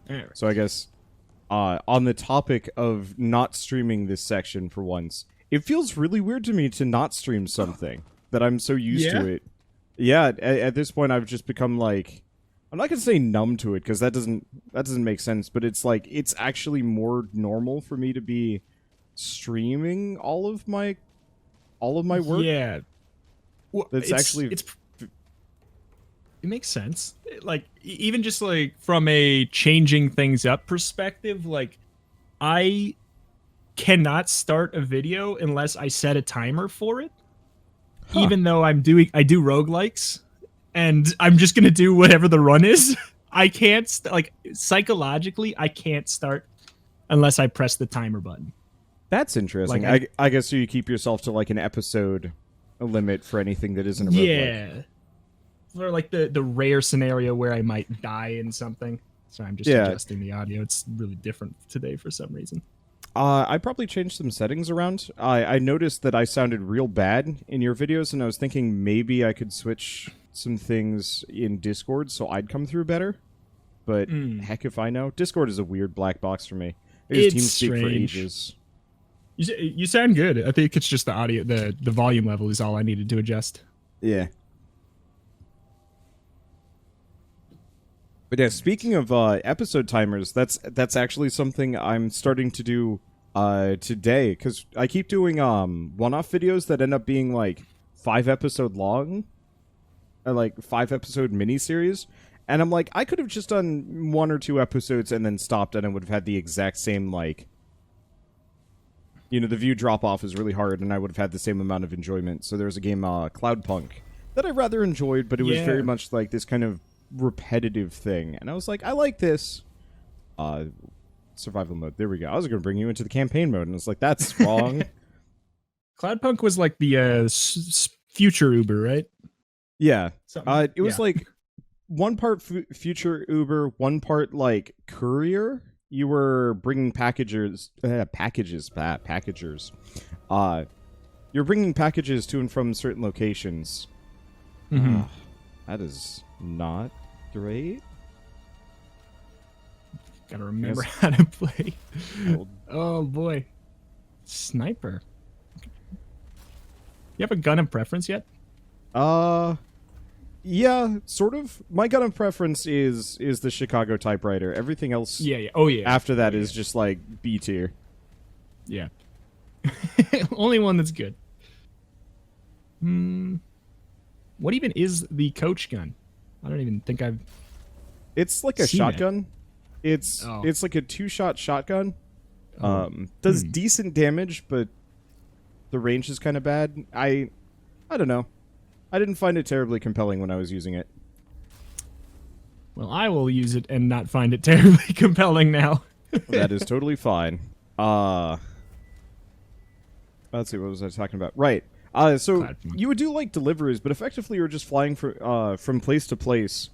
Alright. So I guess on the topic of not streaming this section for once, it feels really weird to me to not stream something that I'm so used to it. Yeah, at this point I've just become like, I'm not gonna say numb to it because that doesn't make sense, but it's like it's actually more normal for me to be streaming all of my work. Yeah. Well, That's actually it makes sense. Like even just like from a changing things up perspective, like I cannot start a video unless I set a timer for it. Even though I do roguelikes and I'm just going to do whatever the run is. I can't like psychologically I can't start unless I press the timer button. That's interesting. Like, I guess so you keep yourself to like an episode limit for anything that isn't a roguelike. Yeah. Or like the rare scenario where I might die in something. Sorry, I'm just adjusting the audio. It's really different today for some reason. I probably changed some settings around. I noticed that I sounded real bad in your videos, and I was thinking maybe I could switch some things in Discord so I'd come through better. But heck if I know. Discord is a weird black box for me. It's TeamSpeak for ages. You sound good. I think it's just the audio, the volume level is all I needed to adjust. Yeah. But yeah, speaking of episode timers, that's actually something I'm starting to do today, because I keep doing one-off videos that end up being like 5-episode long, or like 5-episode miniseries, and I'm like, I could have just done 1 or 2 episodes and then stopped, and I would have had the exact same, like, you know, the view drop-off is really hard, and I would have had the same amount of enjoyment. So there's a game, Cloudpunk, that I rather enjoyed, but it was very much like this kind of repetitive thing, and I was like, I like this. Survival mode, there we go. I was going to bring you into the campaign mode, and it's like, that's wrong. Cloudpunk was like the future Uber, right? Yeah. It was like one part future Uber, one part like courier. You were bringing packagers. You're bringing packages to and from certain locations. That is not great. Gotta remember how to play. Oh boy. Sniper. You have a gun of preference yet? Yeah, sort of. My gun of preference is the Chicago typewriter. Everything else after that is just like B tier. Yeah. Only one that's good. What even is the coach gun? I don't even think I've It's like a shotgun. It's like a 2-shot shotgun. Does decent damage, but the range is kind of bad. I don't know. I didn't find it terribly compelling when I was using it. Well, I will use it and not find it terribly compelling now. That is totally fine. Let's see, what was I talking about? Right. So you would do like deliveries, but effectively you're just flying from place to place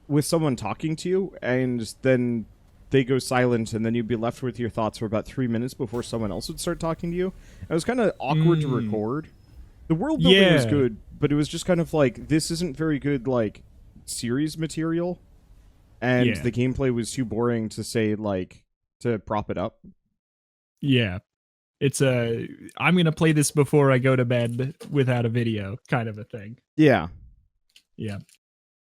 with someone talking to you, and then they go silent, and then you'd be left with your thoughts for about 3 minutes before someone else would start talking to you. It was kind of awkward to record. The world building was good, but it was just kind of like, this isn't very good, like, series material, and the gameplay was too boring to say, like, to prop it up. Yeah. It's I'm going to play this before I go to bed without a video kind of a thing. Yeah. Yeah.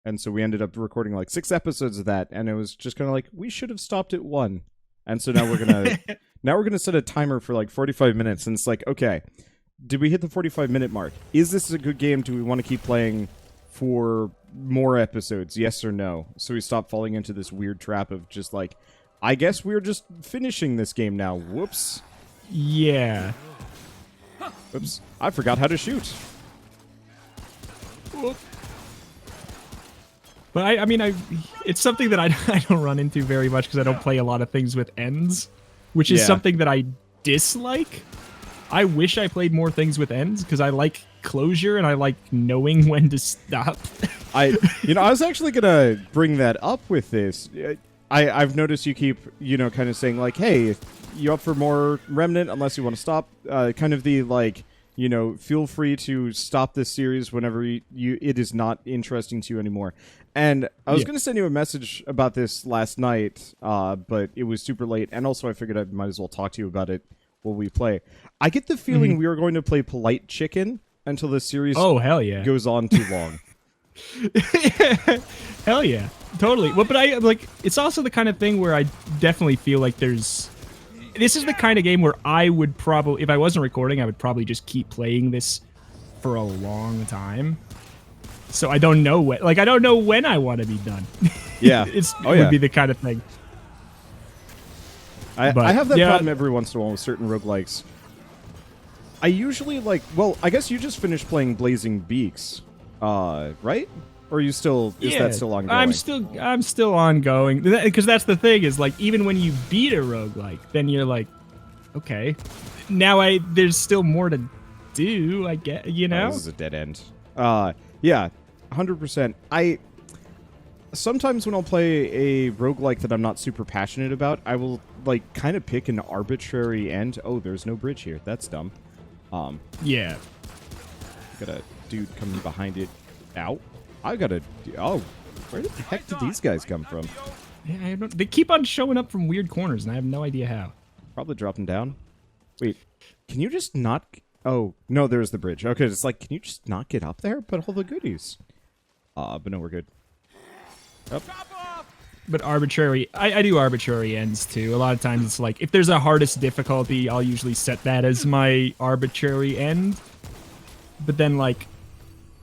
And so we ended up recording like 6 episodes of that, and it was just kind of like, we should have stopped at 1. And so now we're gonna set a timer for like 45 minutes, and it's like, okay, did we hit the 45-minute mark? Is this a good game? Do we want to keep playing for more episodes? Yes or no? So we stop falling into this weird trap of just like, I guess we're just finishing this game now. Whoops. Yeah. Oops. I forgot how to shoot. Whoop. But I mean, it's something that I don't run into very much because I don't play a lot of things with ends, which is something that I dislike. I wish I played more things with ends because I like closure and I like knowing when to stop. I was actually gonna bring that up with this. I've noticed you keep, kind of saying like, hey, you up for more Remnant unless you want to stop? Kind of the like, You know, feel free to stop this series whenever it is not interesting to you anymore. And I was going to send you a message about this last night, but it was super late. And also I figured I might as well talk to you about it while we play. I get the feeling we are going to play Polite Chicken until this series hell yeah. goes on too long. Hell yeah. Totally. Well, but I like it's also the kind of thing where I definitely feel like this is the kind of game where I would probably, if I wasn't recording, I would probably just keep playing this for a long time. So I don't know when, I don't know when I want to be done. Yeah. It would be the kind of thing. I have that problem every once in a while with certain roguelikes. I usually I guess you just finished playing Blazing Beaks, right? Or are you still, is that still ongoing? I'm still ongoing. Because that's the thing is, even when you beat a roguelike, then you're like, okay, now there's still more to do, I get, you know? This is a dead end. Yeah, 100%. Sometimes when I'll play a roguelike that I'm not super passionate about, I will, kind of pick an arbitrary end. Oh, there's no bridge here. That's dumb. Yeah. Got a dude coming behind it. Ow. I gotta... Oh, where the heck did these guys come from? Yeah, they keep on showing up from weird corners, and I have no idea how. Probably dropping down. Wait, can you just not... Oh, no, there's the bridge. Okay, it's can you just not get up there? But all the goodies. But no, we're good. Up. But arbitrary... I do arbitrary ends, too. A lot of times it's if there's a hardest difficulty, I'll usually set that as my arbitrary end. But then,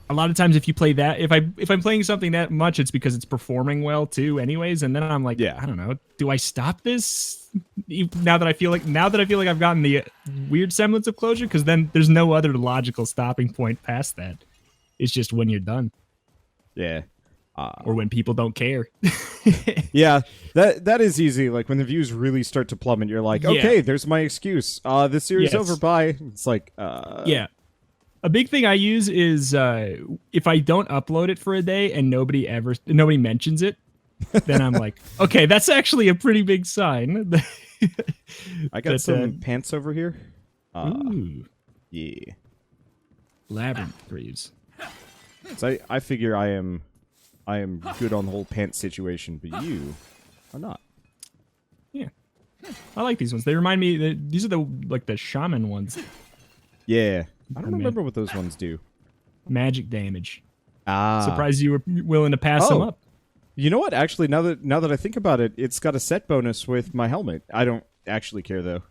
a lot of times if you play that, if I'm playing something that much, it's because it's performing well too anyways, and then I'm like, I don't know, do I stop this now that I feel like I've gotten the weird semblance of closure? Because then there's no other logical stopping point past that. It's just when you're done. Yeah. Or when people don't care. Yeah, that is easy. When the views really start to plummet, you're like, okay, there's my excuse. This series over, bye. It's yeah. A big thing I use is if I don't upload it for a day and nobody mentions it, then I'm like, okay, that's actually a pretty big sign. I got some pants over here. Ooh. Yeah. Labyrinth greaves. So I figure I am good on the whole pants situation, but you are not. Yeah. I like these ones. They remind me these are the shaman ones. Yeah. I don't remember what those ones do. Magic damage. Ah. Surprised you were willing to pass them up. You know what? Actually, now that I think about it, it's got a set bonus with my helmet. I don't actually care though.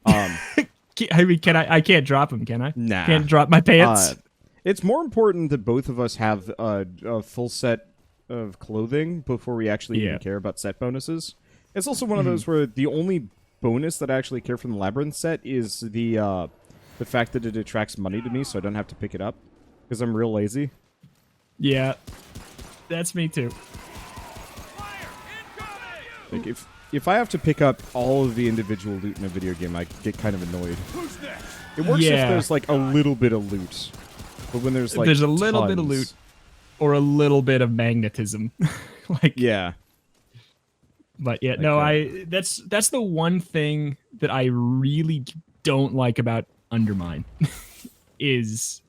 I mean, I can't drop them, can I? Nah. Can't drop my pants. It's more important that both of us have a full set of clothing before we actually even care about set bonuses. It's also one of those where the only bonus that I actually care from the Labyrinth set is the fact that it attracts money to me, so I don't have to pick it up because I'm real lazy. Yeah, that's me too. If I have to pick up all of the individual loot in a video game, I get kind of annoyed. It works if there's a little bit of loot, but when there's there's a little bit of loot or a little bit of magnetism, yeah. But yeah, that's the one thing that I really don't like about Undermine is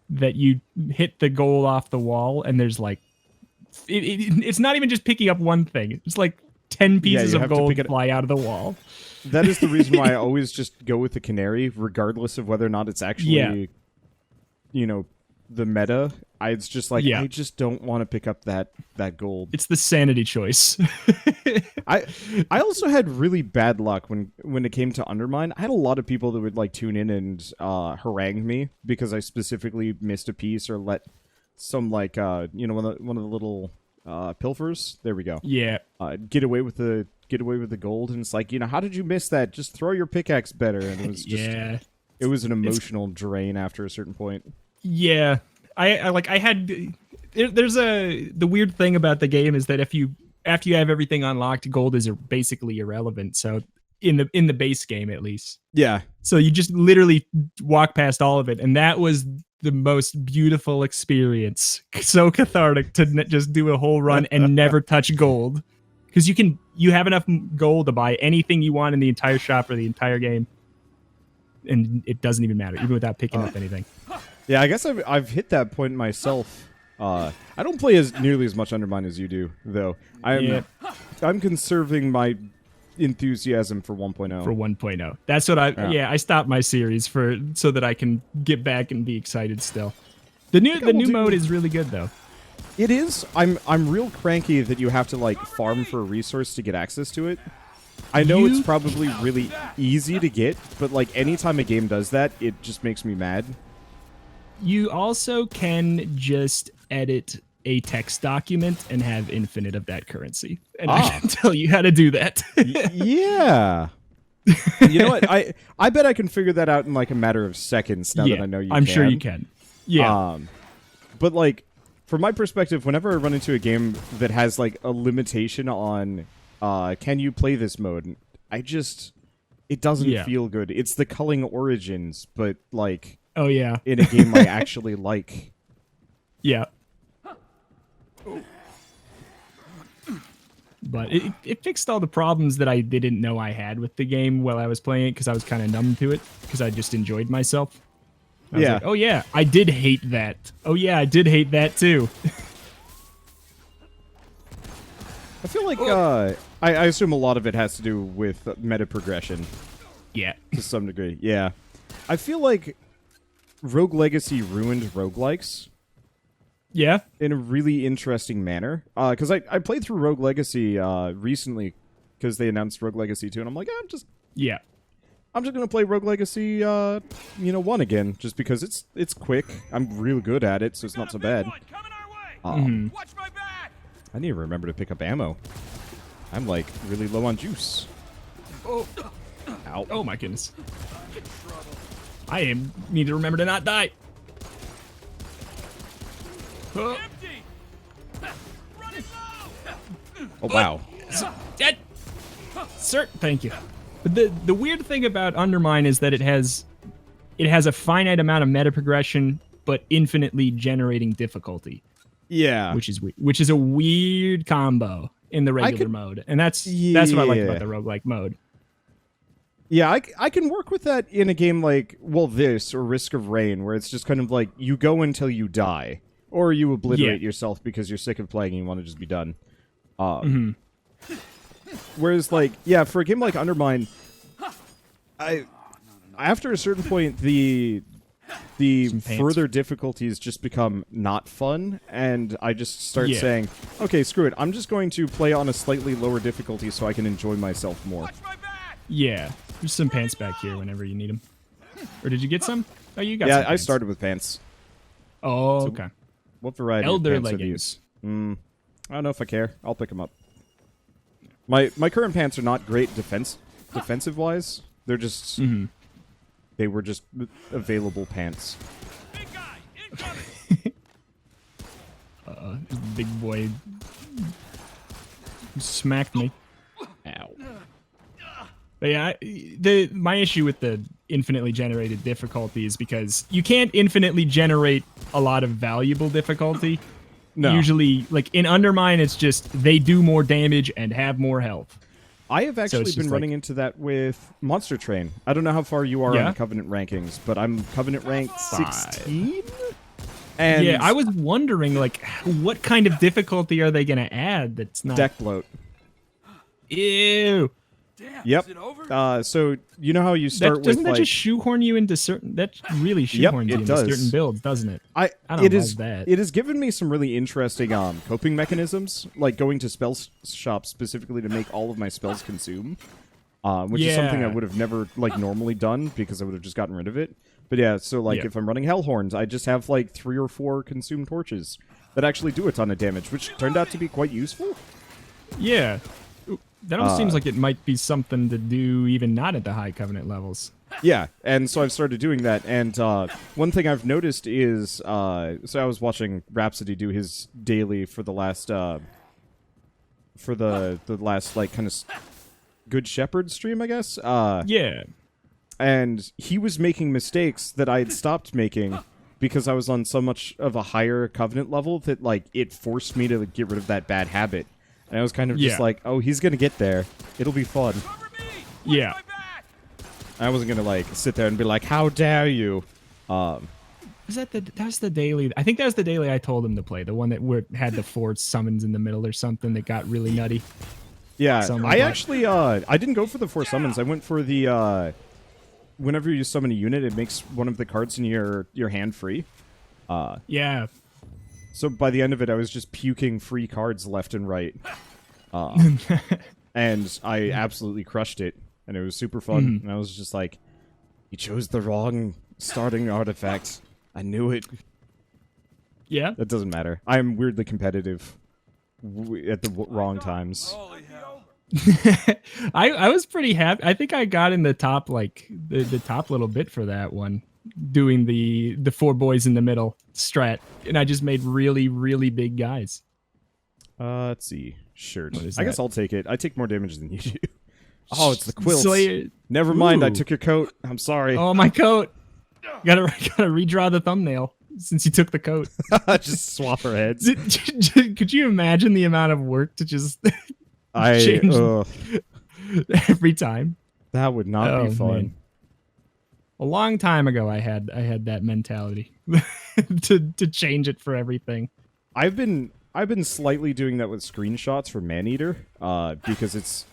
that you hit the goal off the wall and there's it's not even just picking up one thing. It's 10 pieces of gold fly out of the wall. That is the reason why I always just go with the canary, regardless of whether or not it's actually, the meta. It's just I just don't want to pick up that gold. It's the sanity choice. I also had really bad luck when it came to Undermine. I had a lot of people that would tune in and harangue me because I specifically missed a piece or let some one of the little pilfers. There we go. Yeah. Get away with the gold, and it's how did you miss that? Just throw your pickaxe better. And it was just it was an emotional drain after a certain point. Yeah. I had there's the weird thing about the game is that after you have everything unlocked, gold is basically irrelevant. So in the base game, at least. Yeah. So you just literally walk past all of it, and that was the most beautiful experience. So cathartic to just do a whole run and never touch gold, because you have enough gold to buy anything you want in the entire shop or the entire game. and it doesn't even matter, even without picking up anything. Yeah, I guess I've hit that point myself. I don't play as nearly as much Undermine as you do, though. I'm conserving my enthusiasm for 1.0. For 1.0. That's what I stopped my series so that I can get back and be excited still. The new mode is really good though. It is. I'm real cranky that you have to like farm for a resource to get access to it. I know it's probably really easy to get, but like anytime a game does that, it just makes me mad. You also can just edit a text document and have infinite of that currency. And I can tell you how to do that. Yeah. You know what? I bet I can figure that out in like a matter of seconds now that I know you can. I'm sure you can. Yeah. But like, from my perspective, whenever I run into a game that has like a limitation on can you play this mode, it doesn't feel good. It's the culling origins, but like in a game I actually like. Yeah. But it fixed all the problems that I didn't know I had with the game while I was playing it, because I was kind of numb to it, because I just enjoyed myself. I was like, oh yeah, I did hate that. Oh yeah, I did hate that too. I feel like I assume a lot of it has to do with meta progression. Yeah. To some degree, yeah. I feel like Rogue Legacy ruined roguelikes. Yeah. In a really interesting manner. Because I played through Rogue Legacy recently because they announced Rogue Legacy 2, and I'm like, I'm just going to play Rogue Legacy 1 again, just because it's quick. I'm real good at it, so it's not so bad. Watch my back. I need to remember to pick up ammo. I'm like really low on juice. Oh. Ow. Oh my goodness. I need to remember to not die. Oh. Oh wow. Sir, thank you. But the weird thing about Undermine is that it has a finite amount of meta progression, but infinitely generating difficulty. Yeah, which is a weird combo in the regular mode, and that's what I like about the roguelike mode. Yeah, I can work with that in a game like this or Risk of Rain, where it's just kind of like you go until you die, or you obliterate yourself because you're sick of playing and you want to just be done. Whereas, like, for a game like Undermine, after a certain point, the further difficulties just become not fun, and I just start saying, okay, screw it, I'm just going to play on a slightly lower difficulty so I can enjoy myself more. Yeah, there's some pants back here whenever you need them. Or did you get some? Oh, you got some pants. I started with pants. Oh, so okay. What variety Elder of pants leggings. are these? I don't know if I care. I'll pick them up. My current pants are not great defensive-wise. They're just... They were just available pants. Big guy, Big boy smacked me. Ow. But yeah, my issue with the infinitely generated difficulty is because you can't infinitely generate a lot of valuable difficulty. No. Usually, like in Undermine, it's just they do more damage and have more health. I have actually been running into that with Monster Train. I don't know how far you are on the Covenant rankings, but I'm Covenant rank 16? And I was wondering, like, what kind of difficulty are they going to add that's not... Deck bloat. Ew. Damn, yep. Is it over? So, you know how you start with, doesn't that just shoehorn you into certain... That really shoehorns you into certain builds, doesn't it? I don't love that. It has given me some really interesting coping mechanisms, like going to spell shop specifically to make all of my spells consume, which is something I would have never, like, normally done because I would have just gotten rid of it. But yeah, so, like, if I'm running Hellhorns, I just have, like, 3 or 4 consumed torches that actually do a ton of damage, which turned out to be quite useful. Yeah. That almost seems like it might be something to do even not at the high Covenant levels. Yeah, and so I've started doing that, and one thing I've noticed is, so I was watching Rhapsody do his daily for the last, like, kind of Good Shepherd stream, I guess? Yeah. And he was making mistakes that I had stopped making because I was on so much of a higher Covenant level that, like, it forced me to get rid of that bad habit. And I was kind of just like, oh, he's going to get there. It'll be fun. Yeah. I wasn't gonna like sit there and be like, "How dare you?" That was the daily. I think that was the daily I told him to play. The one that had the 4 summons in the middle or something that got really nutty. Yeah, Something like I that. actually I didn't go for the 4 summons. I went for the whenever you summon a unit, it makes one of the cards in your hand free. Yeah. So by the end of it, I was just puking free cards left and right. And I absolutely crushed it, and it was super fun. And I was just like, "You chose the wrong starting artifact. I knew it." Yeah. That doesn't matter. I'm weirdly competitive at the wrong times. Holy hell. I was pretty happy. I think I got in the top, like the top little bit for that one, doing the 4 boys in the middle strat, and I just made really, really big guys. Let's see. Shirt. What is I guess that? I'll take it. I take more damage than you do. Oh, it's the quilts. Slayer. Never mind. I Ooh. took your coat. I'm sorry. Oh, my coat. Gotta redraw the thumbnail since you took the coat. Just swap our heads. Could you imagine the amount of work to just I change every time? that would not be fun. Man. A long time ago, I had that mentality to change it for everything. I've been slightly doing that with screenshots for Maneater, because it's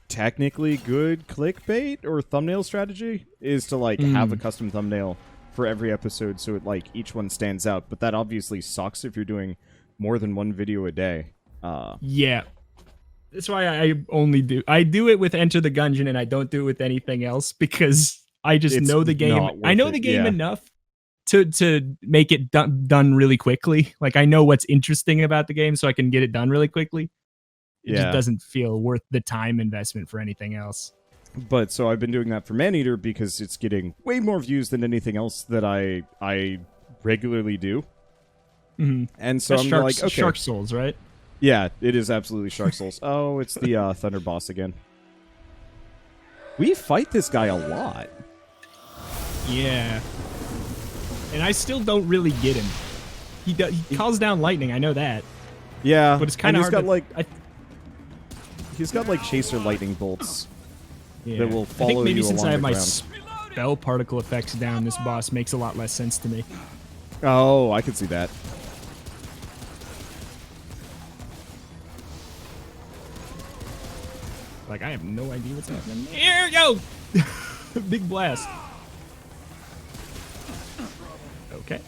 technically good clickbait or thumbnail strategy is to like have a custom thumbnail for every episode, so it like each one stands out. But that obviously sucks if you're doing more than 1 video a day. Yeah. That's why I do it with Enter the Gungeon, and I don't do it with anything else, because I just It's know the game. not I worth know it, the game yeah. enough to make it done really quickly. Like, I know what's interesting about the game, so I can get it done really quickly. It Yeah. just doesn't feel worth the time investment for anything else. But so I've been doing that for Maneater because it's getting way more views than anything else that I regularly do. And so That's I'm Shark, like, okay, Shark Souls, right? yeah, it is absolutely Shark Souls. Oh, it's the Thunder Boss again. We fight this guy a lot. Yeah. And I still don't really get him. He calls down lightning, I know that. Yeah, But it's kind and of he's hard got like I, he's got like chaser lightning bolts. yeah. that will I follow think maybe you since along I have the my ground. spell particle effects down, this boss makes a lot less sense to me. Oh, I can see that. Like, I have no idea what's happening. Here you go! Big blast. Okay.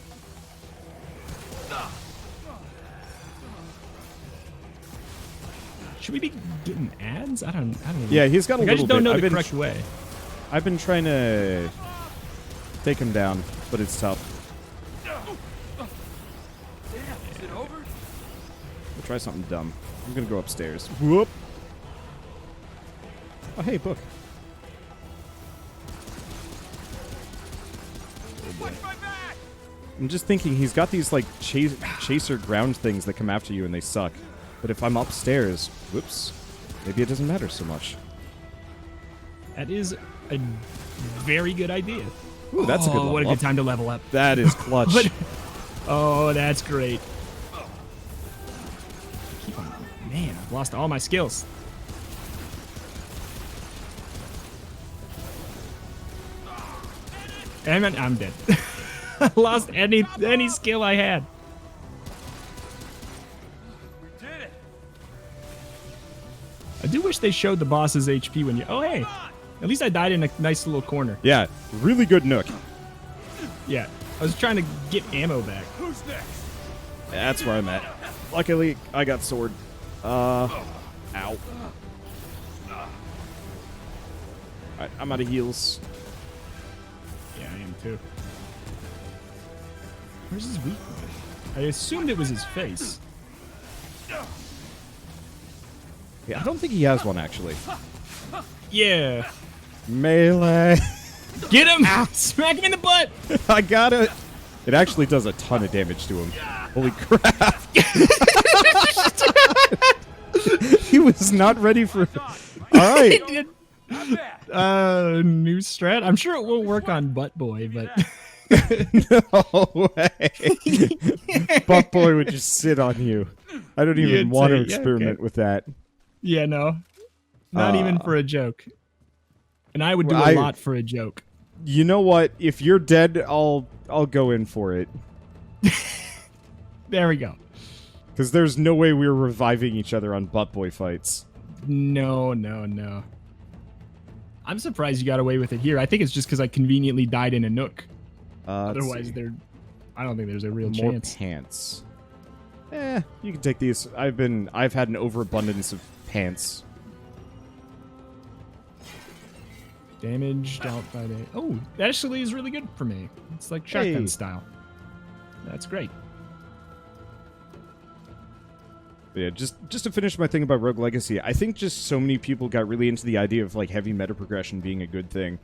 Should we be getting ads? I don't know. Yeah, he's got a Like, I little just don't bit. know I've the been correct way. I've been trying to take him down, but it's tough. Is it over? We'll try something dumb. I'm gonna go upstairs. Whoop. Oh, hey, book. Watch my back! I'm just thinking he's got these like chaser ground things that come after you and they suck. But if I'm upstairs, whoops, maybe it doesn't matter so much. That is a very good idea. Ooh, that's a good Oh, level what a good up. time to level up. That is clutch. What? Oh, that's great. Keep on. Man, I've lost all my skills. And I'm dead. I lost any skill I had. We did it! I do wish they showed the boss's HP when you. Oh, hey. At least I died in a nice little corner. Yeah, really good nook. Yeah. I was trying to get ammo back. Who's next? That's where I'm at. Luckily, I got sword. Ow. Alright, I'm out of heals. Yeah, I am too. Where's his weak point? I assumed it was his face. Yeah, I don't think he has one, actually. Yeah. Melee. Get him! Smack him in the butt! I got it. It actually does a ton of damage to him. Holy crap. He was not ready for... Alright. Not bad. New strat? I'm sure it won't work on Butt Boy, but... No way. Butt Boy would just sit on you. I don't even You'd want to say, yeah, experiment okay. with that. Yeah, no. Not even for a joke. And I would do Well, a lot for a joke. You know what? If you're dead, I'll go in for it. There we go. Because there's no way we're reviving each other on butt boy fights. No. I'm surprised you got away with it here. I think it's just because I conveniently died in a nook. Otherwise, I don't think there's a real More chance. pants. You can take these. I've had an overabundance of pants. Damaged out by the... Oh, that actually is really good for me. It's like shotgun Hey. style. That's great. But yeah, just to finish my thing about Rogue Legacy, I think just so many people got really into the idea of like heavy meta progression being a good thing,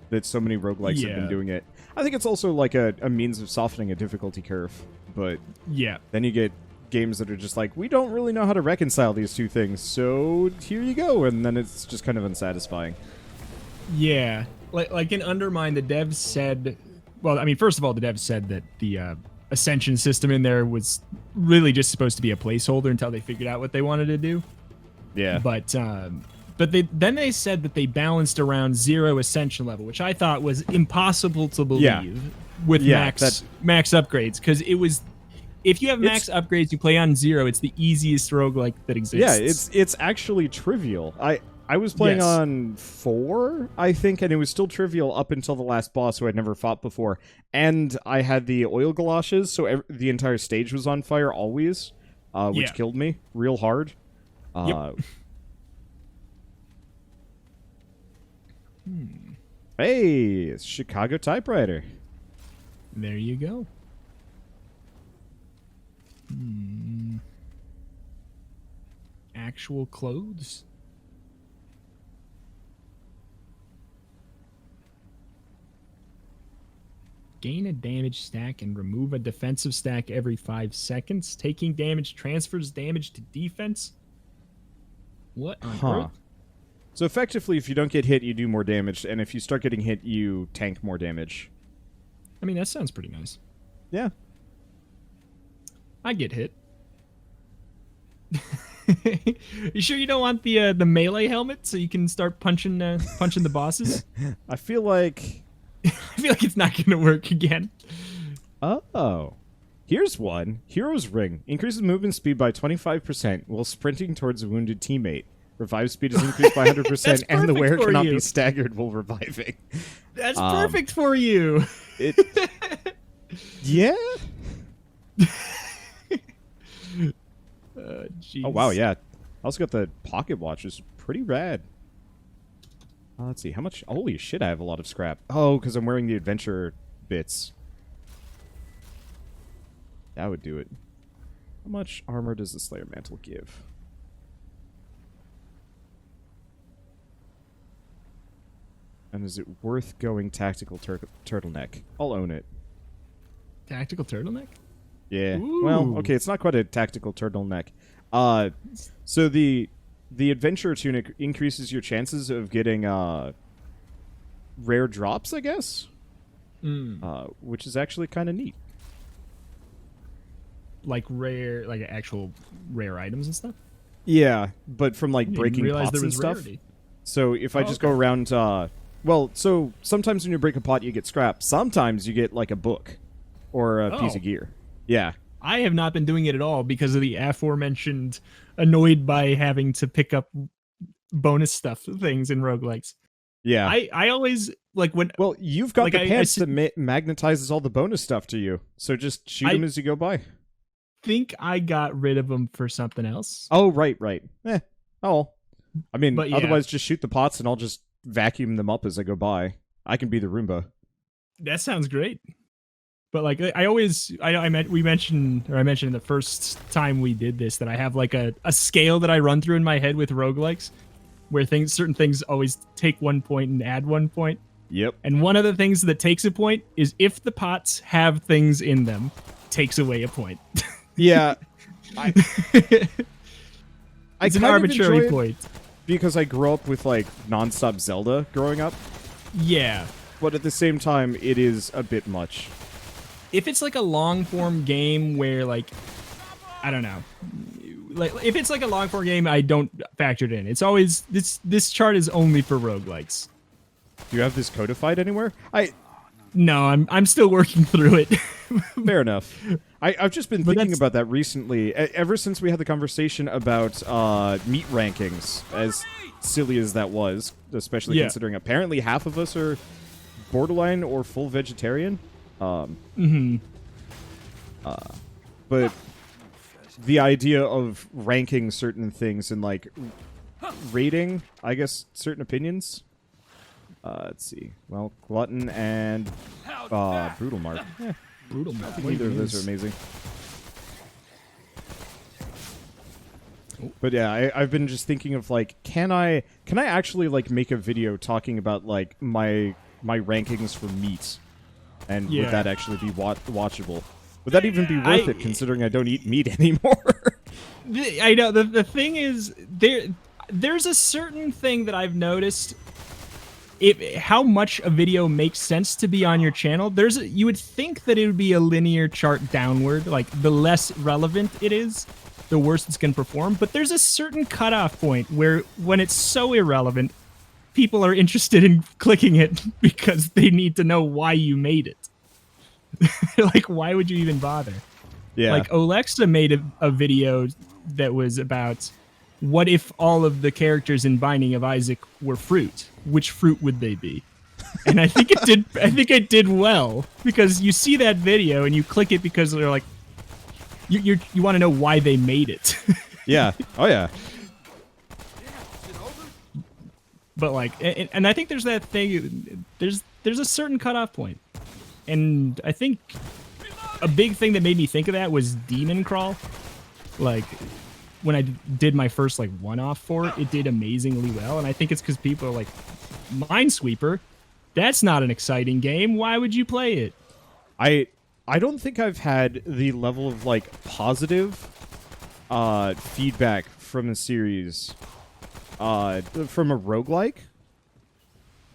that so many roguelikes have been Yeah. doing it. I think it's also like a means of softening a difficulty curve, but Yeah. then you get games that are just like, we don't really know how to reconcile these two things, so here you go, and then it's just kind of unsatisfying. Yeah. Like in Undermine, the devs said... Well, I mean, first of all, the devs said that the Ascension system in there was really just supposed to be a placeholder until they figured out what they wanted to do. Yeah. But they said that they balanced around 0 Ascension level, which I thought was impossible to believe Yeah. with Yeah, max upgrades, because it was... If you have max upgrades, you play on 0, it's the easiest roguelike that exists. Yeah, it's actually trivial. I was playing Yes. on 4, I think, and it was still trivial up until the last boss, who I'd never fought before. And I had the oil galoshes, so the entire stage was on fire always, which Yeah. killed me real hard. Yep. Hey, it's Chicago typewriter. There you go. Actual clothes. Gain a damage stack and remove a defensive stack every 5 seconds. Taking damage transfers damage to defense. What on earth? So effectively, if you don't get hit, you do more damage, and if you start getting hit, you tank more damage. I mean, that sounds pretty nice. Yeah. I get hit. You sure you don't want the melee helmet so you can start punching the bosses? I feel like... I feel like it's not going to work again. Oh. Here's one. Hero's Ring. Increases movement speed by 25% while sprinting towards a wounded teammate. Revive speed is increased by 100%, and the perfect wearer for cannot you. be staggered while reviving. That's perfect for you. Yeah? Jeez. Oh, wow, yeah. I also got the pocket watch, which is pretty rad. Let's see, how much... Holy shit, I have a lot of scrap. Oh, because I'm wearing the adventure bits. That would do it. How much armor does the Slayer Mantle give? And is it worth going tactical turtleneck? I'll own it. Tactical turtleneck? Yeah. Ooh. Well, okay, it's not quite a tactical turtleneck. So the adventure tunic increases your chances of getting rare drops, I guess. Which is actually kind of neat. Like actual rare items and stuff? Yeah, but from like Didn't breaking realize pots there and was stuff. rarity. So if I just go around, well, so sometimes when you break a pot, you get scrap. Sometimes you get like a book or a piece of gear. Yeah. I have not been doing it at all because of the aforementioned annoyed by having to pick up bonus stuff things in roguelikes. Yeah. I always like when... Well, you've got like, the I pants that magnetizes all the bonus stuff to you. So just shoot them as you go by. think I got rid of them for something else. Oh, right. Oh. I mean, But yeah. otherwise just shoot the pots and I'll just vacuum them up as I go by. I can be the Roomba. That sounds great. But like we mentioned in the first time we did this that I have like a scale that I run through in my head with roguelikes where certain things always take 1 point and add 1 point. Yep. And one of the things that takes a point is if the pots have things in them, takes away a point. Yeah. It's an kind of arbitrary enjoy it point. because I grew up with like nonstop Zelda growing up, Yeah. but at the same time it is a bit much. If it's like a long form game where like I don't know. Like if it's like a long form game, I don't factor it in. It's always this chart is only for roguelikes. Do you have this codified anywhere? No, I'm still working through it. Fair enough. I've just been But thinking that's- about that recently. Ever since we had the conversation about meat rankings, as silly as that was, especially Yeah. considering apparently half of us are borderline or full vegetarian. But the idea of ranking certain things and like rating, I guess, certain opinions. Let's see. Well, glutton and brutal mark. Brutal. What Neither of those are amazing. But yeah, I've been just thinking of like, can I actually like make a video talking about like my rankings for meat, and would that actually be watchable? Would that even be worth it, considering I don't eat meat anymore? I know the thing is there's a certain thing that I've noticed. How much a video makes sense to be on your channel. You would think that it would be a linear chart downward, like the less relevant it is, the worse it's going to perform. But there's a certain cutoff point where when it's so irrelevant, people are interested in clicking it because they need to know why you made it. Like, why would you even bother? Yeah. Like, Alexa made a video that was about what if all of the characters in Binding of Isaac were fruit? Which fruit would they be? And I think it did. I think it did well because you see that video and you click it because they're like, you want to know why they made it. Yeah. Oh yeah. But like, and I think there's that thing. There's a certain cutoff point, and I think a big thing that made me think of that was Demon Crawl. Like, when I did my first like one-off for it, it did amazingly well, and I think it's because people are like, Minesweeper, that's not an exciting game. Why would you play it? I don't think I've had the level of like positive feedback from a series from a roguelike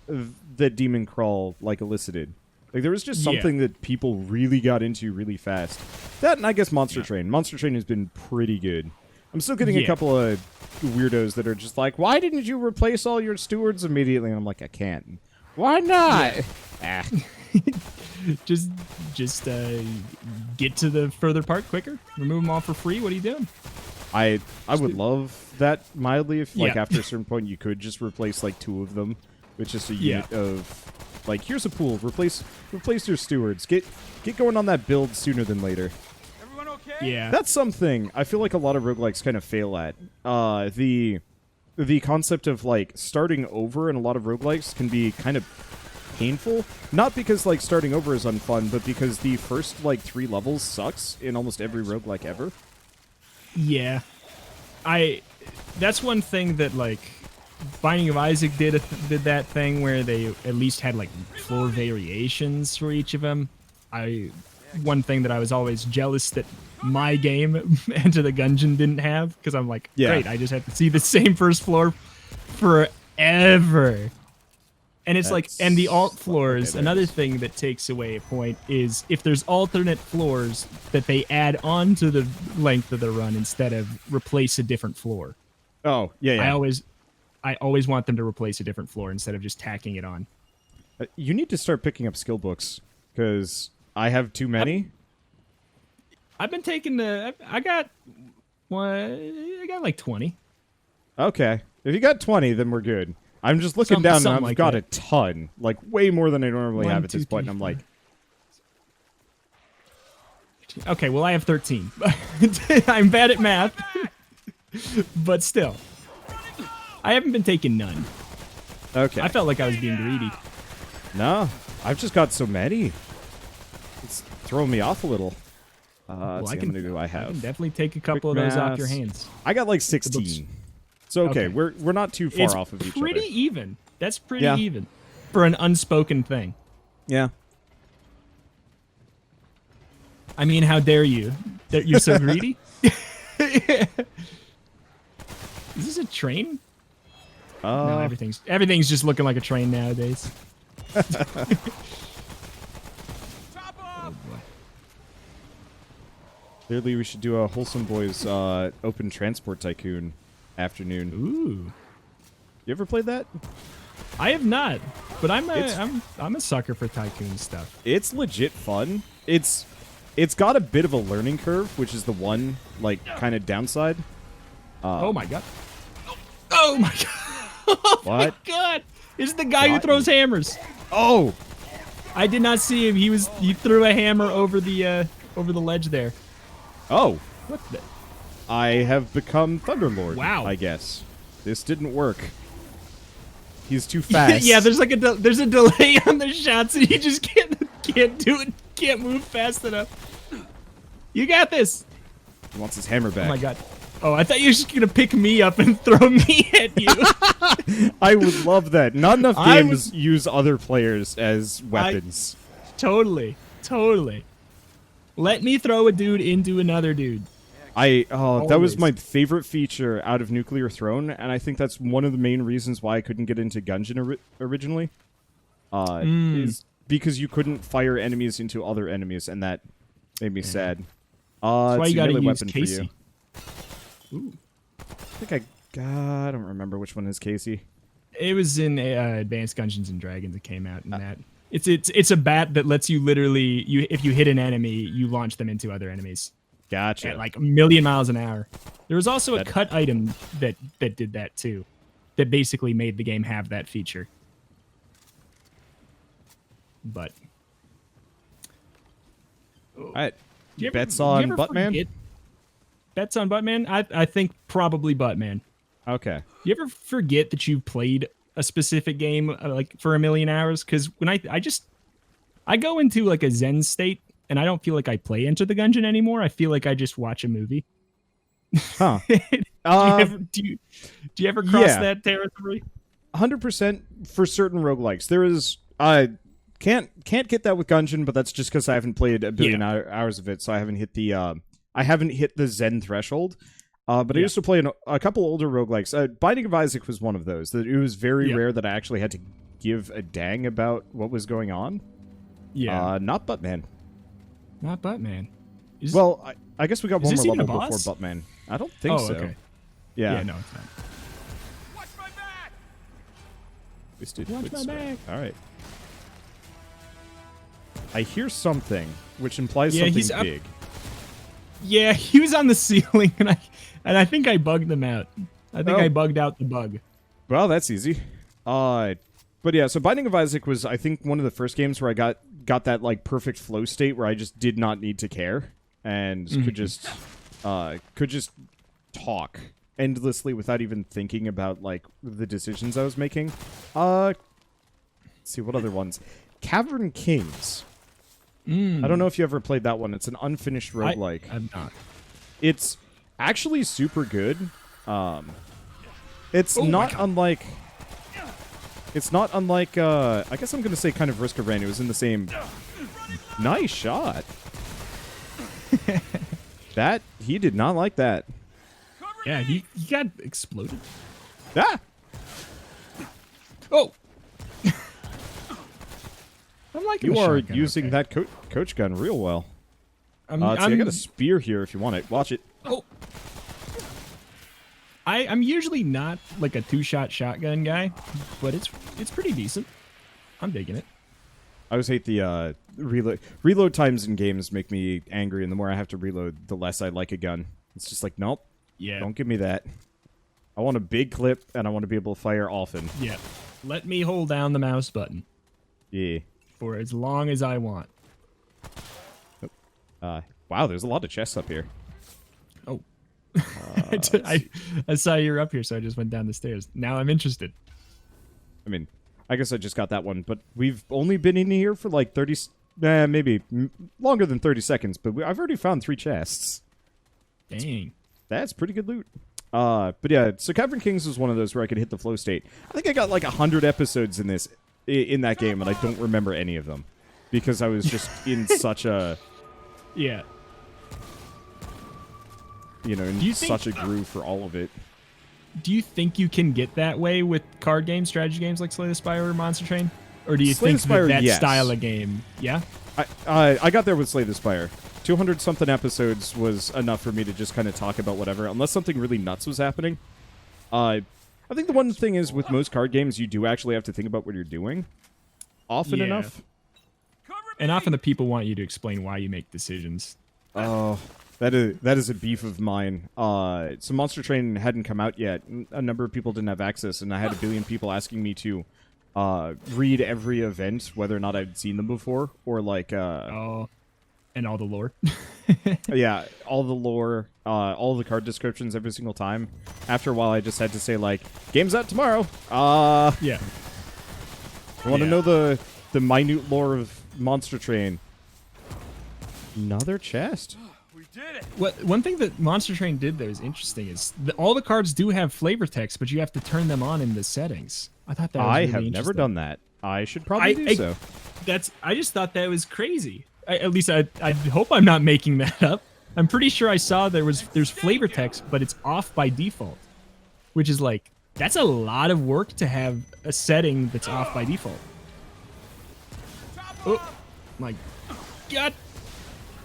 that Demon Crawl like elicited. Like, there was just something that people really got into really fast. That, and I guess Monster Train. Monster Train has been pretty good. I'm still getting a couple of weirdos that are just like, why didn't you replace all your stewards immediately? And I'm like, I can't. Why not? Ah. just get to the further part quicker. Remove them all for free. What are you doing? I would love that mildly if, like, Yeah. after a certain point you could just replace, like, 2 of them with just a unit of, like, here's a pool. Replace your stewards. Get going on that build sooner than later. Everyone okay? Yeah. That's something I feel like a lot of roguelikes kind of fail at. The concept of, like, starting over in a lot of roguelikes can be kind of painful. Not because, like, starting over is unfun, but because the first, like, 3 levels sucks in almost every roguelike ever. Yeah. That's one thing that, like, Binding of Isaac did that thing where they at least had, like, floor variations for each of them. One thing that I was always jealous that my game, Enter the Gungeon, didn't have, because I'm like, great, I just have to see the same first floor forever. And it's like, and the alt floors, another thing that takes away a point is if there's alternate floors that they add on to the length of the run instead of replace a different floor. Oh, yeah. I always want them to replace a different floor instead of just tacking it on. You need to start picking up skill books, because I have too many. I've been taking I got like 20. Okay. If you got 20, then we're good. I'm just looking down and I've like got that. a ton. Like, way more than I normally 1, have at 2, this point. 3, And I'm like, okay, well, I have 13. I'm bad at math, but still. I haven't been taking none. okay. I felt like I was being greedy. No, I've just got so many. It's throwing me off a little. Let's see, how many do I I can have? definitely take a couple Quick of those off your maths. hands. I got like 16. So, okay, we're not too far It's off of each pretty other. even. That's pretty Yeah. even for an unspoken thing. Yeah. I mean, how dare you? That you're so greedy? Is this a train? No, everything's just looking like a train nowadays. Chop Oh off! boy. Clearly, we should do a Wholesome Boys Open Transport Tycoon afternoon. Ooh. You ever played that? I have not. But I'm a sucker for tycoon stuff. It's legit fun. It's got a bit of a learning curve, which is the one like kind of downside. Oh my god. Oh my god. Oh What? my god. This is the guy who Got throws you. hammers. Oh, I did not see him. He threw a hammer over the ledge there. oh. What the? I have become Thunderlord. Wow. I guess this didn't work. He's too fast. Yeah, there's like there's a delay on the shots, and he just can't do it. Can't move fast enough. You got this. He wants his hammer back. Oh my god. Oh, I thought you were just gonna pick me up and throw me at you. I would love that. Not enough games use other players as weapons. Totally. Let me throw a dude into another dude. That was Always. my favorite feature out of Nuclear Throne, and I think that's one of the main reasons why I couldn't get into Gungeon originally. Is because you couldn't fire enemies into other enemies, and that made me sad. That's why it's you a gotta melee use weapon Casey. for you. I think I don't remember which one is Casey. It was in Advanced Dungeons and Dragons. It came out in that. It's a bat that lets you literally if you hit an enemy, you launch them into other enemies Gotcha. at like 1,000,000 miles an hour. There was also a cut item that did that too, that basically made the game have that feature. But All right. do you ever- Bets do you on ever Buttman? forget- Bets on Buttman? I think probably Buttman. Okay. Do you ever forget that you played a specific game like for 1,000,000 hours? Because when I go into like a Zen state and I don't feel like I play Enter the Gungeon anymore. I feel like I just watch a movie. Huh. Do you ever cross yeah. that territory? 100% for certain roguelikes. There is can't get that with Gungeon, but that's just because I haven't played a billion hours of it, so I haven't hit the Zen threshold. But I used to play a couple older roguelikes. Binding of Isaac was one of those. It was very rare that I actually had to give a dang about what was going on. Yeah. Not Buttman. Not Buttman. Well, I guess we got one this more even a level before boss? Buttman. I don't think so. Okay. Yeah. No, it's not. Watch my back! Twisted Watch Foot my Sword. back. All right. I hear something, which implies Yeah, something he's up- big. Yeah, he was on the ceiling, and I think I bugged him out. I think Oh. I bugged out the bug. Well, that's easy. But yeah, so Binding of Isaac was, I think, one of the first games where I got that like perfect flow state where I just did not need to care and could just talk endlessly without even thinking about like the decisions I was making. Let's see what other ones. Cavern Kings. I don't know if you ever played that one. It's an unfinished roguelike. I'm not. It's actually super good. It's Oh my not God. unlike. It's not unlike. I guess I'm gonna say kind of Risk of Rain. It was in the same. Nice shot. That he did not like that. Yeah, he got exploded. Ah. Oh. I'm like You are using that coach gun real well. I'm, See, I got a spear here if you want it. Watch it. Oh. I'm usually not like a 2-shot shotgun guy, but it's pretty decent. I'm digging it. I always hate the reload times in games make me angry, and the more I have to reload, the less I like a gun. It's just like, nope, Yeah. don't give me that. I want a big clip, and I want to be able to fire often. Yeah. Let me hold down the mouse button Yeah. for as long as I want. Wow, there's a lot of chests up here. Oh. I saw you were up here, so I just went down the stairs. Now I'm interested. I mean, I guess I just got that one, but we've only been in here for like 30, maybe longer than 30 seconds, but I've already found 3 chests. Dang. That's pretty good loot. But yeah, so Cavern Kings was one of those where I could hit the flow state. I think I got like 100 episodes in that game, and I don't remember any of them because I was just in such a, Yeah. in such a groove for all of it. Do you think you can get that way with card games, strategy games like Slay the Spire or Monster Train? Or do you Slay the think Spire, that yes. style of game? Yeah? I got there with Slay the Spire. 200-something episodes was enough for me to just kind of talk about whatever, unless something really nuts was happening. I think the one thing is with most card games, you do actually have to think about what you're doing. often Yeah. enough. Cover me. And often the people want you to explain why you make decisions. Oh, that is a beef of mine. So Monster Train hadn't come out yet. A number of people didn't have access, and I had a billion people asking me to read every event, whether or not I'd seen them before, or like Oh, and all the lore. yeah, all the lore, all the card descriptions every single time. After a while, I just had to say like, "Game's out tomorrow." Yeah. I want to Yeah. know the minute lore of Monster Train. Another chest. We did it. One thing that Monster Train did that is interesting is all the cards do have flavor text, but you have to turn them on in the settings. I thought that was I really have never interesting. done that. I should probably do so. I just thought that was crazy. At least I hope I'm not making that up. I'm pretty sure I saw there's flavor text, but it's off by default, which is like that's a lot of work to have a setting that's off by default. Oh my god!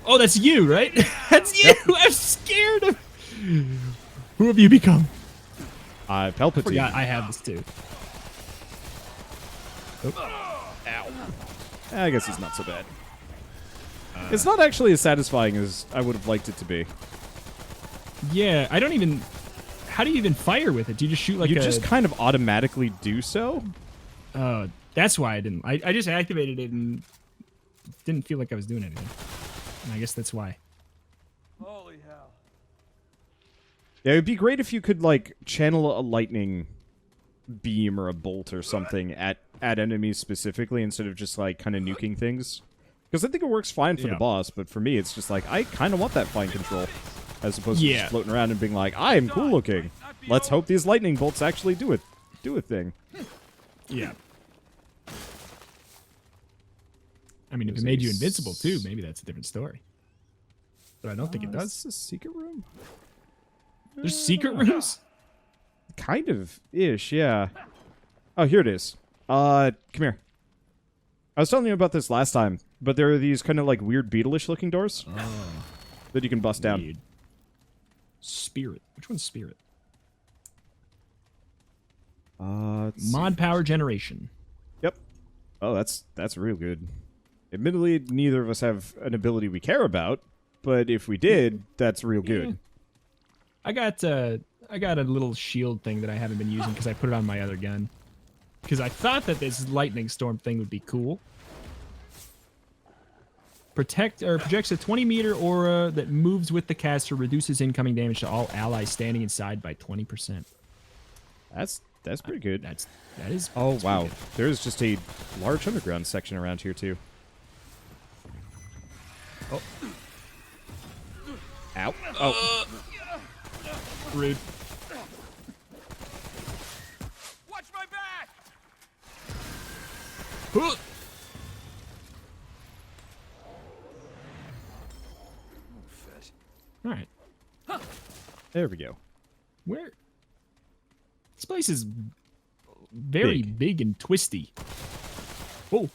Oh, that's you, right? That's you. I'm scared of. Who have you become? Palpatine. Forgot I have this too. I guess he's not so bad. It's not actually as satisfying as I would have liked it to be. Yeah, I don't even. How do you even fire with it? Do you just shoot like You a? just kind of automatically do so. That's why I didn't. I just activated it and didn't feel like I was doing anything. And I guess that's why. Holy hell. Yeah, it would be great if you could like channel a lightning beam or a bolt or something at enemies specifically instead of just like kind of nuking things. Because I think it works fine for the Yeah. boss, but for me it's just like I kind of want that fine control as opposed to Yeah. just floating around and being like, I am cool looking. Let's hope these lightning bolts actually do a thing. Yeah. I mean, if it made you invincible too, maybe that's a different story. But I don't think it does. Is this a secret room? There's secret rooms? Kind of ish, yeah. Oh, here it is. Come here. I was telling you about this last time, but there are these kind of like weird beetle-ish looking doors that you can bust down. Weird. Spirit. Which one's Spirit? Let's see. Mod power generation. Yep. Oh, that's real good. Admittedly, neither of us have an ability we care about, but if we did, that's real good. I got a little shield thing that I haven't been using because I put it on my other gun. Because I thought that this lightning storm thing would be cool. Projects a 20-meter aura that moves with the caster, reduces incoming damage to all allies standing inside by 20%. That's pretty good. That is. Oh, that's wow. pretty good. There's just a large underground section around here, too. Oh. Ow. Oh. Rude. Watch my back. Huh. All right. There we go. Where? This place is very big and twisty. Oh.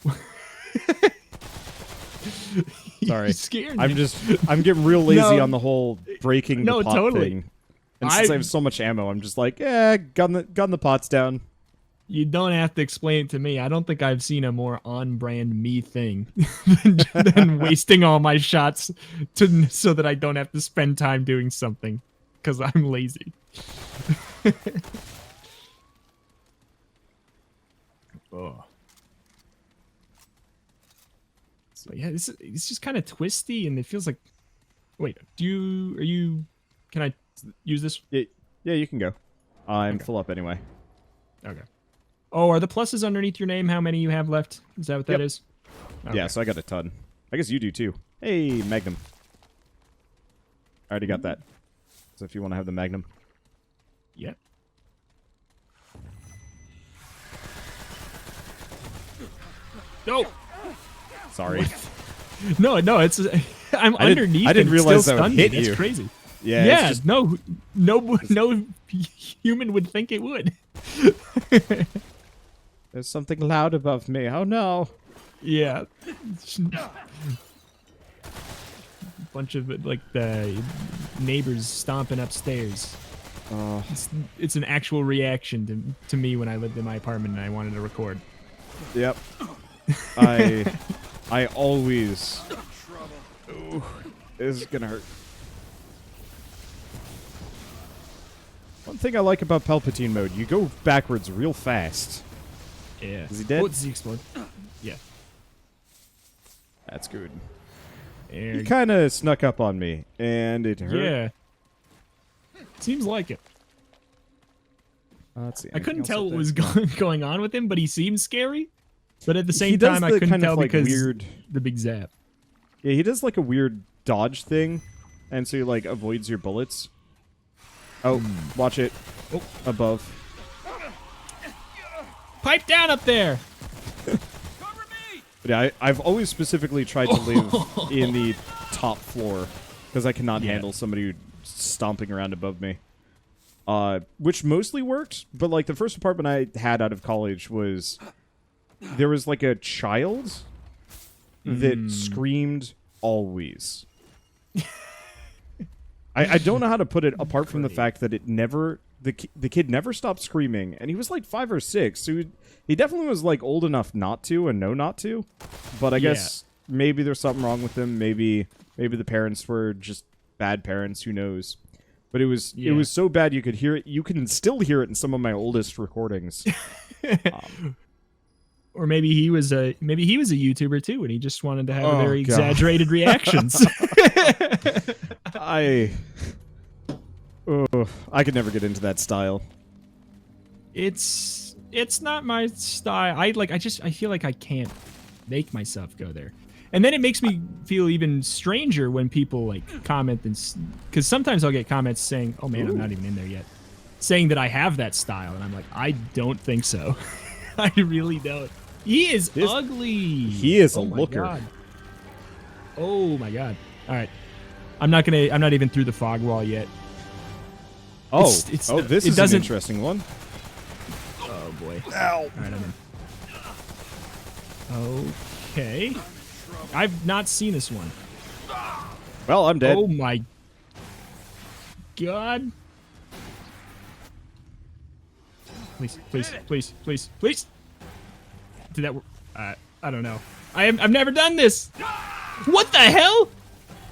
Sorry. You scared me. I'm getting real lazy No. on the whole breaking No, the pot totally. thing. And since I have so much ammo, I'm just like, gun the pots down. You don't have to explain it to me. I don't think I've seen a more on-brand me thing than wasting all my shots so that I don't have to spend time doing something because I'm lazy. Oh. But yeah, it's just kind of twisty, and it feels like. Wait, Can I use this? Yeah, you can go. I'm Okay. full up anyway. Okay. Oh, are the pluses underneath your name? How many you have left? Is that what that Yep. is? Okay. Yeah, so I got a ton. I guess you do too. Hey, Magnum. I already got that. So if you want to have the Magnum. Yep. No. Sorry. No, it's I'm I didn't- underneath. I didn't and it realize still that would stunned me. hit That's you. crazy. Yeah, Yeah, it's just, no human would think it would. there's something loud above me. Oh no. Yeah. Bunch of like the neighbors stomping upstairs. Oh, It's an actual reaction to me when I lived in my apartment and I wanted to record. yep. I always. Ooh, this is gonna hurt. One thing I like about Palpatine mode, you go backwards real fast. Yeah. Is he dead? Oh, does he explode? Yeah. That's good. And He kind of snuck up on me, and it hurt. yeah. Seems like it. Let's see. I couldn't anything tell else what up there? was going on with him, but he seemed scary. But at the He same does time, I the couldn't kind of, tell like, because weird. the big zap. Yeah, he does like a weird dodge thing, and so he like avoids your bullets. Oh, watch it. Oh. Above. Pipe down up there. Cover me! But yeah, I've always specifically tried to live in the top floor because I cannot Yeah. handle somebody stomping around above me. Which mostly worked, but like the first apartment I had out of college was there was like a child that screamed always. I don't know how to put it apart from the fact that it never the kid never stopped screaming, and he was like 5 or 6, so he definitely was like old enough not to and know not to. But I guess maybe there's something wrong with him. Maybe the parents were just bad parents. Who knows? But it was so bad you could hear it. You can still hear it in some of my oldest recordings. Or maybe he was a YouTuber too, and he just wanted to have Oh, very God. exaggerated reactions. I could never get into that style. It's not my style. I feel like I can't make myself go there. And then it makes me feel even stranger when people like comment, and because sometimes I'll get comments saying, "Oh man, I'm not even in there yet," saying that I have that style, and I'm like, I don't think so. I really don't. He is ugly. He is a Oh my looker. God. Oh my God. All right. I'm not even through the fog wall yet. Oh, This this is an interesting one. Oh boy. Ow. All right, I'm in. Okay. I've not seen this one. Well, I'm dead. Oh my God. Please, please, please, please, please. Did that work? I don't know. I've never done this. What the hell?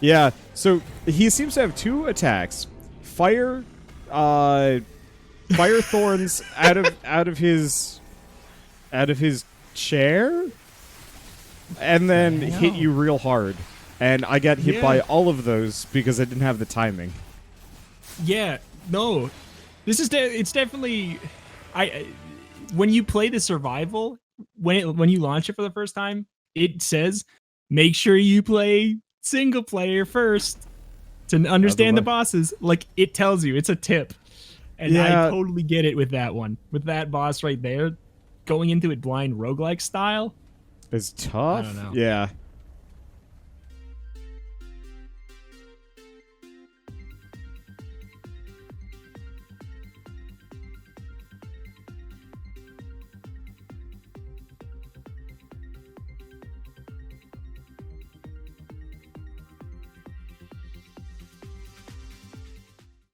Yeah, so he seems to have 2 attacks. Fire thorns out of his chair, and then hit you real hard. And I got hit by all of those because I didn't have the timing. Yeah, no. This is it's definitely when you play the survival, when you launch it for the first time, it says make sure you play single player first to understand the bosses. Like, it tells you, it's a tip. And I totally get it with that one. With that boss right there, going into it blind roguelike style. It's tough. I don't know. Yeah.